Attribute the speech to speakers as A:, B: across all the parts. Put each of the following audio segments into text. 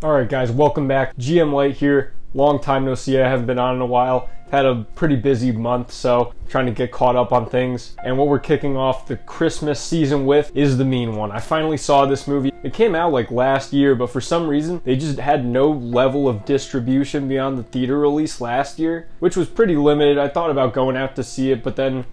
A: Alright guys, welcome back. GM Light here. Long time no see. I haven't been on in a while. Had a pretty busy month, so trying to get caught up on things. And what we're kicking off the Christmas season with is The Mean One. I finally saw this movie. It came out like last year, but for some reason they just had no level of distribution beyond the theater release last year, which was pretty limited. I thought about going out to see it, but then,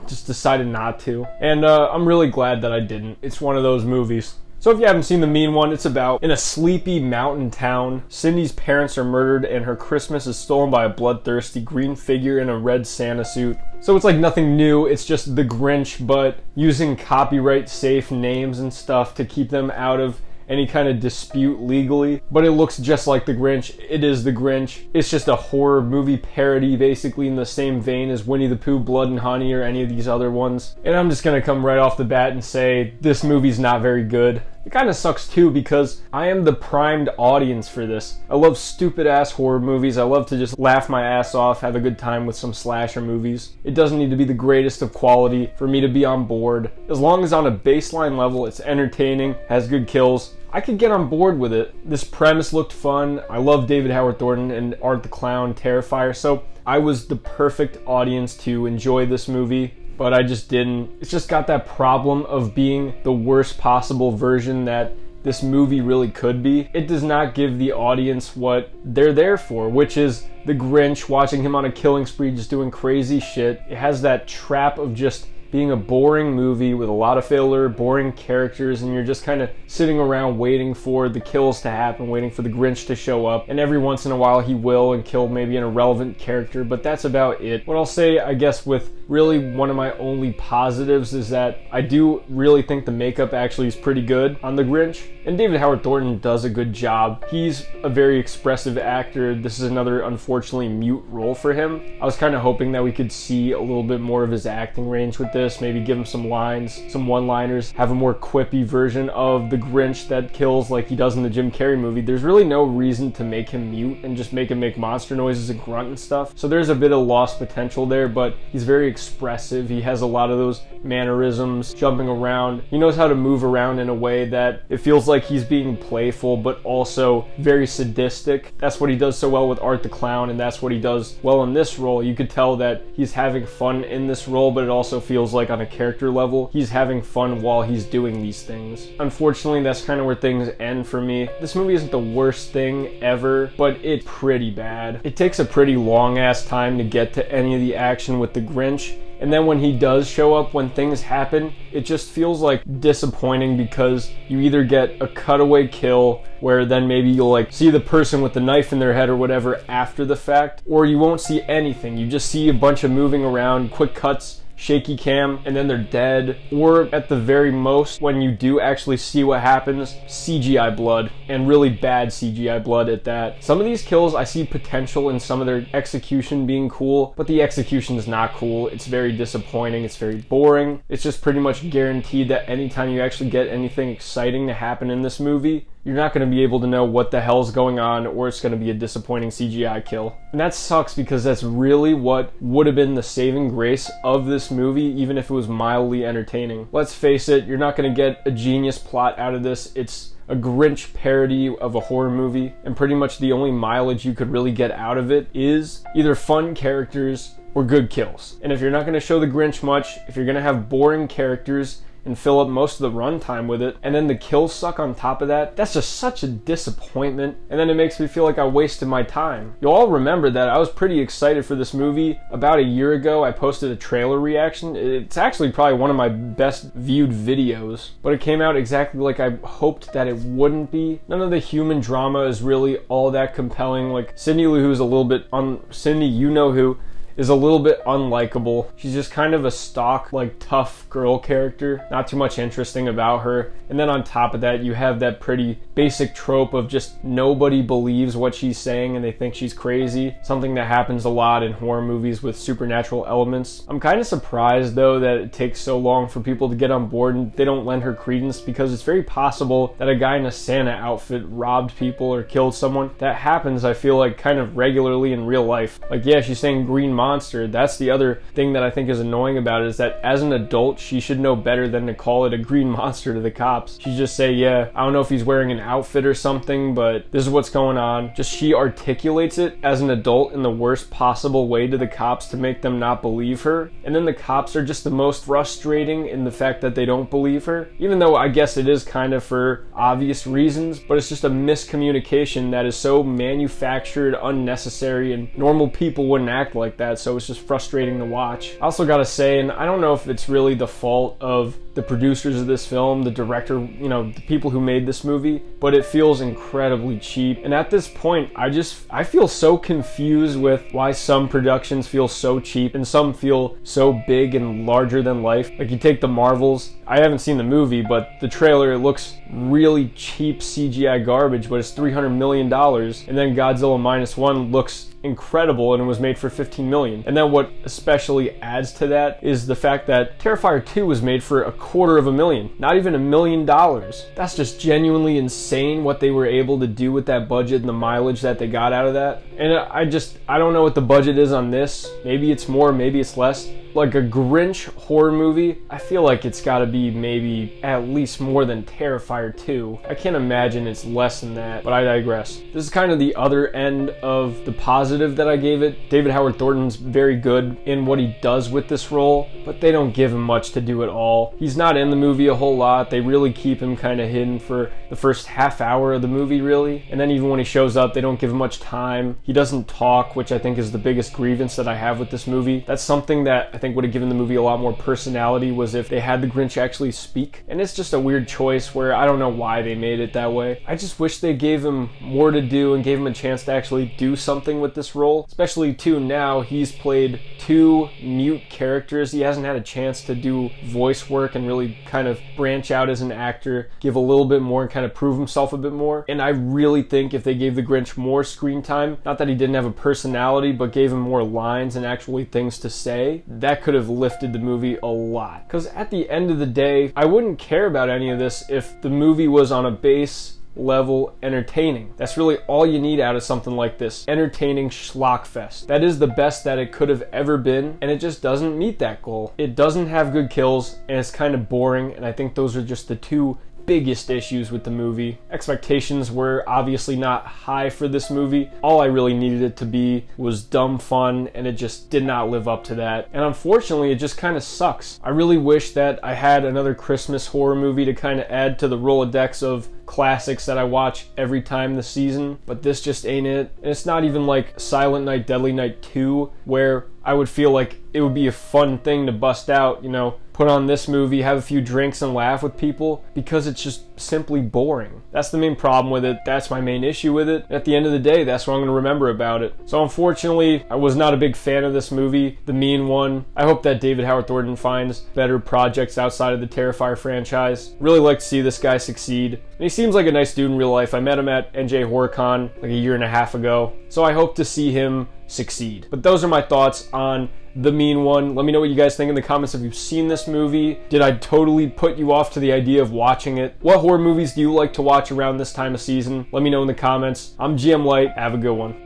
A: just decided not to. And I'm really glad that I didn't. It's one of those movies. So if you haven't seen The Mean One, it's about in a sleepy mountain town, Cindy's parents are murdered and her Christmas is stolen by a bloodthirsty green figure in a red Santa suit. So it's like nothing new, it's just the Grinch, but using copyright safe names and stuff to keep them out of any kind of dispute legally. But it looks just like the Grinch. It is the Grinch. It's just a horror movie parody, basically in the same vein as Winnie the Pooh, Blood and Honey, or any of these other ones. And I'm just gonna come right off the bat and say this movie's not very good. It kind of sucks too because I am the primed audience for this. I love stupid ass horror movies. I love to just laugh my ass off, have a good time with some slasher movies. It doesn't need to be the greatest of quality for me to be on board. As long as on a baseline level it's entertaining, has good kills, I could get on board with it. This premise looked fun. I love David Howard Thornton and Art the Clown Terrifier, so I was the perfect audience to enjoy this movie. But I just didn't. It's just got that problem of being the worst possible version that this movie really could be. It does not give the audience what they're there for, which is the Grinch, watching him on a killing spree, just doing crazy shit. It has that trap of just being a boring movie with a lot of filler, boring characters, and you're just kind of sitting around waiting for the kills to happen, waiting for the Grinch to show up, and every once in a while he will and kill maybe an irrelevant character, but that's about it. What I'll say, I guess, with really one of my only positives is that I do really think the makeup actually is pretty good on the Grinch, and David Howard Thornton does a good job. He's a very expressive actor. This is another, unfortunately, mute role for him. I was kind of hoping that we could see a little bit more of his acting range with this, maybe give him some lines, some one-liners, have a more quippy version of the Grinch that kills like he does in the Jim Carrey movie. There's really no reason to make him mute and just make him make monster noises and grunt and stuff. So there's a bit of lost potential there, but he's very expressive. He has a lot of those mannerisms, jumping around. He knows how to move around in a way that it feels like he's being playful, but also very sadistic. That's what he does so well with Art the Clown, and that's what he does well in this role. You could tell that he's having fun in this role, but it also feels like on a character level, he's having fun while he's doing these things. Unfortunately, that's kind of where things end for me. This movie isn't the worst thing ever, but it's pretty bad. It takes a pretty long ass time to get to any of the action with the Grinch. And then when he does show up, when things happen, it just feels like disappointing because you either get a cutaway kill where then maybe you'll like see the person with the knife in their head or whatever after the fact, or you won't see anything. You just see a bunch of moving around, quick cuts, shaky cam, and then they're dead. Or at the very most, when you do actually see what happens, CGI blood, and really bad CGI blood at that. Some of these kills, I see potential in some of their execution being cool, but the execution is not cool. It's very disappointing. It's very boring. It's just pretty much guaranteed that anytime you actually get anything exciting to happen in this movie, you're not going to be able to know what the hell's going on, or it's going to be a disappointing CGI kill. And that sucks because that's really what would have been the saving grace of this movie, even if it was mildly entertaining. Let's face it, you're not going to get a genius plot out of this. It's a Grinch parody of a horror movie, and pretty much the only mileage you could really get out of it is either fun characters or good kills. And if you're not going to show the Grinch much, if you're going to have boring characters and fill up most of the runtime with it, and then the kills suck on top of that, that's just such a disappointment, and then it makes me feel like I wasted my time. You'll all remember that I was pretty excited for this movie. About a year ago, I posted a trailer reaction. It's actually probably one of my best viewed videos, but it came out exactly like I hoped that it wouldn't be. None of the human drama is really all that compelling. Like Cindy Lou Who's a little bit Cindy, you know who, is a little bit unlikable. She's just kind of a stock, like, tough girl character. Not too much interesting about her. And then on top of that, you have that pretty basic trope of just nobody believes what she's saying and they think she's crazy. Something that happens a lot in horror movies with supernatural elements. I'm kind of surprised, though, that it takes so long for people to get on board and they don't lend her credence, because it's very possible that a guy in a Santa outfit robbed people or killed someone. That happens, I feel like, kind of regularly in real life. Like, yeah, she's saying green monster. That's the other thing that I think is annoying about it, is that as an adult, she should know better than to call it a green monster to the cops. She just say, yeah, I don't know if he's wearing an outfit or something, but this is what's going on. Just she articulates it as an adult in the worst possible way to the cops to make them not believe her. And then the cops are just the most frustrating in the fact that they don't believe her, even though I guess it is kind of for obvious reasons, but it's just a miscommunication that is so manufactured, unnecessary, and normal people wouldn't act like that, so it's just frustrating to watch. I also gotta say, and I don't know if it's really the fault of the producers of this film, the director, you know, the people who made this movie, but it feels incredibly cheap. And at this point, I feel so confused with why some productions feel so cheap and some feel so big and larger than life. Like, you take the Marvels, I haven't seen the movie, but the trailer, it looks really cheap CGI garbage, but it's $300 million. And then Godzilla Minus One looks incredible and it was made for $15 million. And then what especially adds to that is the fact that Terrifier 2 was made for $250,000, not even $1 million. That's just genuinely insane what they were able to do with that budget and the mileage that they got out of that. And I don't know what the budget is on this. Maybe it's more, maybe it's less. Like a Grinch horror movie, I feel like it's gotta be maybe at least more than Terrifier 2. I can't imagine it's less than that, but I digress. This is kind of the other end of the positive that I gave it. David Howard Thornton's very good in what he does with this role, but they don't give him much to do at all. He's not in the movie a whole lot. They really keep him kind of hidden for the first half hour of the movie, really. And then even when he shows up, they don't give him much time. He doesn't talk, which I think is the biggest grievance that I have with this movie. That's something that I think would have given the movie a lot more personality, was if they had the Grinch actually speak. And it's just a weird choice where I don't know why they made it that way. I just wish they gave him more to do and gave him a chance to actually do something with this role. Especially too, now he's played 2 mute characters. He hasn't had a chance to do voice work and really kind of branch out as an actor, give a little bit more and kind of prove himself a bit more. And I really think if they gave the Grinch more screen time, not that he didn't have a personality, but gave him more lines and actually things to say, that could have lifted the movie a lot. Because at the end of the day, I wouldn't care about any of this if the movie was on a base level entertaining. That's really all you need out of something like this. Entertaining schlockfest. That is the best that it could have ever been, and it just doesn't meet that goal. It doesn't have good kills, and it's kind of boring, and I think those are just the 2 biggest issues with the movie. Expectations were obviously not high for this movie. All I really needed it to be was dumb fun, and it just did not live up to that. And unfortunately, it just kind of sucks. I really wish that I had another Christmas horror movie to kind of add to the Rolodex of classics that I watch every time this season, but this just ain't it. And it's not even like Silent Night, Deadly Night 2, where I would feel like it would be a fun thing to bust out, you know, put on this movie, have a few drinks and laugh with people, because it's just simply boring. That's the main problem with it. That's my main issue with it. At the end of the day, that's what I'm going to remember about it. So unfortunately, I was not a big fan of this movie, The Mean One. I hope that David Howard Thornton finds better projects outside of the Terrifier franchise. Really like to see this guy succeed. And he seems like a nice dude in real life. I met him at NJ HorrorCon like a year and a half ago. So I hope to see him succeed. But those are my thoughts on The Mean One. Let me know what you guys think in the comments if you've seen this movie. Did I totally put you off to the idea of watching it? What horror movies do you like to watch around this time of season? Let me know in the comments. I'm GM Light. Have a good one.